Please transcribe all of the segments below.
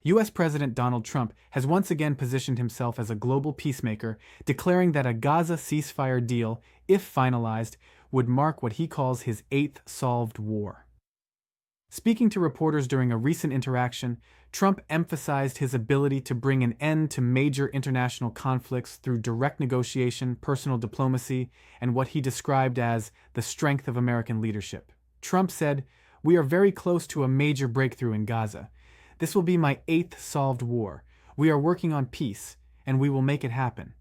U.S. President Donald Trump has once again positioned himself as a global peacemaker, declaring that a Gaza ceasefire deal, if finalized, would mark what he calls his eighth solved war. Speaking to reporters during a recent interaction, Trump emphasized his ability to bring an end to major international conflicts through direct negotiation, personal diplomacy, and what he described as the strength of American leadership. Trump said, "We are very close to a major breakthrough in Gaza. This will be my eighth solved war. We are working on peace, and we will make it happen."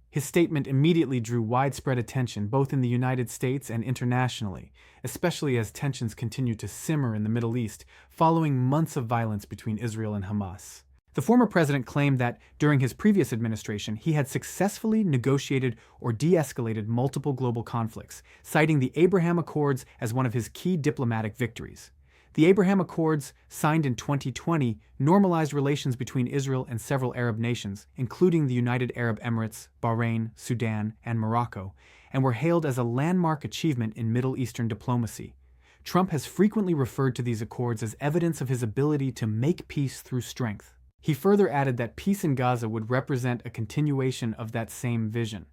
His statement immediately drew widespread attention both in the United States and internationally, especially as tensions continue to simmer in the Middle East following months of violence between Israel and Hamas. The former president claimed that during his previous administration he had successfully negotiated or de-escalated multiple global conflicts, citing the Abraham Accords as one of his key diplomatic victories. The Abraham Accords, signed in 2020, normalized relations between Israel and several Arab nations, including the United Arab Emirates, Bahrain, Sudan, and Morocco, and were hailed as a landmark achievement in Middle Eastern diplomacy. Trump has frequently referred to these accords as evidence of his ability to make peace through strength. He further added that peace in Gaza would represent a continuation of that same vision.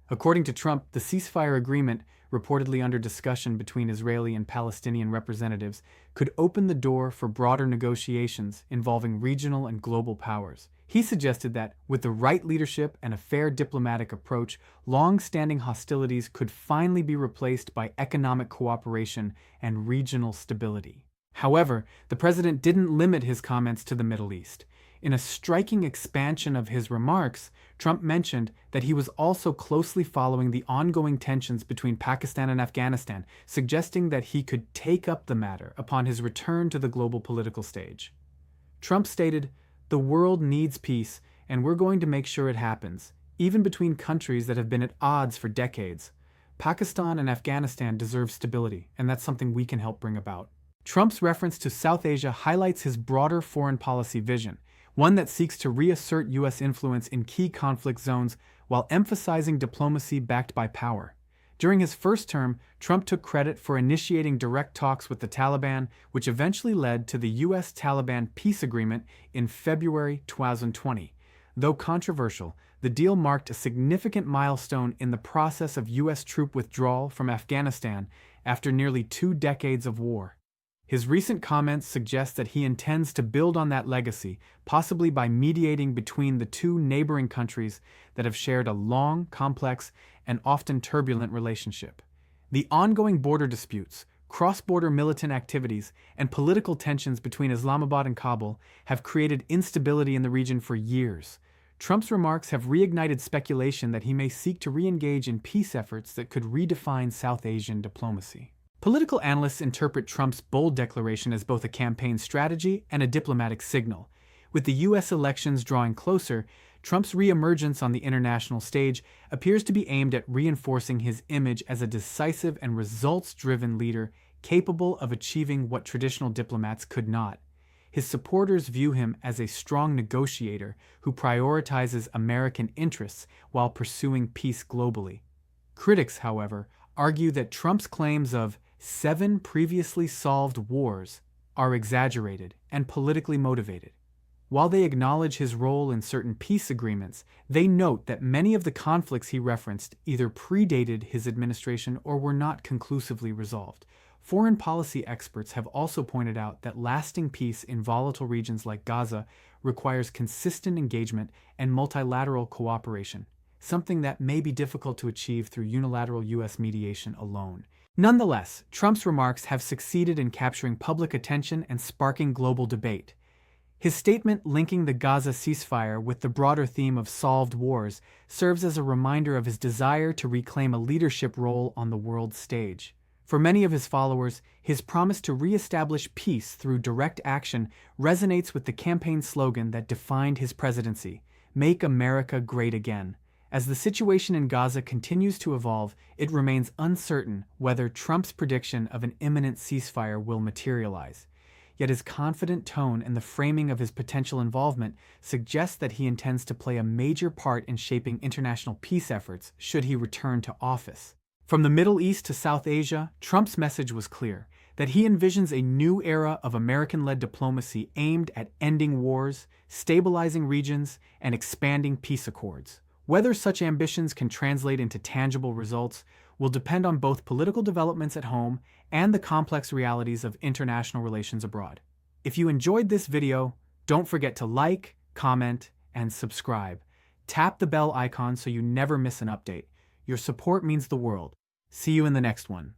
According to Trump, the ceasefire agreement, reportedly under discussion between Israeli and Palestinian representatives, could open the door for broader negotiations involving regional and global powers. He suggested that, with the right leadership and a fair diplomatic approach, long-standing hostilities could finally be replaced by economic cooperation and regional stability. However, the president didn't limit his comments to the Middle East. In a striking expansion of his remarks, Trump mentioned that he was also closely following the ongoing tensions between Pakistan and Afghanistan, suggesting that he could take up the matter upon his return to the global political stage. Trump stated, "The world needs peace, and we're going to make sure it happens, even between countries that have been at odds for decades. Pakistan and Afghanistan deserve stability, and that's something we can help bring about." Trump's reference to South Asia highlights his broader foreign policy vision, one that seeks to reassert U.S. influence in key conflict zones while emphasizing diplomacy backed by power. During his first term, Trump took credit for initiating direct talks with the Taliban, which eventually led to the U.S.-Taliban peace agreement in February 2020. Though controversial, the deal marked a significant milestone in the process of U.S. troop withdrawal from Afghanistan after nearly 2 decades of war. His recent comments suggest that he intends to build on that legacy, possibly by mediating between the two neighboring countries that have shared a long, complex, and often turbulent relationship. The ongoing border disputes, cross-border militant activities, and political tensions between Islamabad and Kabul have created instability in the region for years. Trump's remarks have reignited speculation that he may seek to re-engage in peace efforts that could redefine South Asian diplomacy. Political analysts interpret Trump's bold declaration as both a campaign strategy and a diplomatic signal. With the U.S. elections drawing closer, Trump's re-emergence on the international stage appears to be aimed at reinforcing his image as a decisive and results-driven leader capable of achieving what traditional diplomats could not. His supporters view him as a strong negotiator who prioritizes American interests while pursuing peace globally. Critics, however, argue that Trump's claims of 7 previously solved wars are exaggerated and politically motivated. While they acknowledge his role in certain peace agreements, they note that many of the conflicts he referenced either predated his administration or were not conclusively resolved. Foreign policy experts have also pointed out that lasting peace in volatile regions like Gaza requires consistent engagement and multilateral cooperation, something that may be difficult to achieve through unilateral U.S. mediation alone. Nonetheless, Trump's remarks have succeeded in capturing public attention and sparking global debate. His statement linking the Gaza ceasefire with the broader theme of solved wars serves as a reminder of his desire to reclaim a leadership role on the world stage. For many of his followers, his promise to re-establish peace through direct action resonates with the campaign slogan that defined his presidency, "Make America Great Again." As the situation in Gaza continues to evolve, it remains uncertain whether Trump's prediction of an imminent ceasefire will materialize. Yet his confident tone and the framing of his potential involvement suggest that he intends to play a major part in shaping international peace efforts should he return to office. From the Middle East to South Asia, Trump's message was clear. that he envisions a new era of American-led diplomacy aimed at ending wars, stabilizing regions, and expanding peace accords. Whether such ambitions can translate into tangible results will depend on both political developments at home and the complex realities of international relations abroad. If you enjoyed this video, don't forget to like, comment, and subscribe. Tap the bell icon so you never miss an update. Your support means the world. See you in the next one.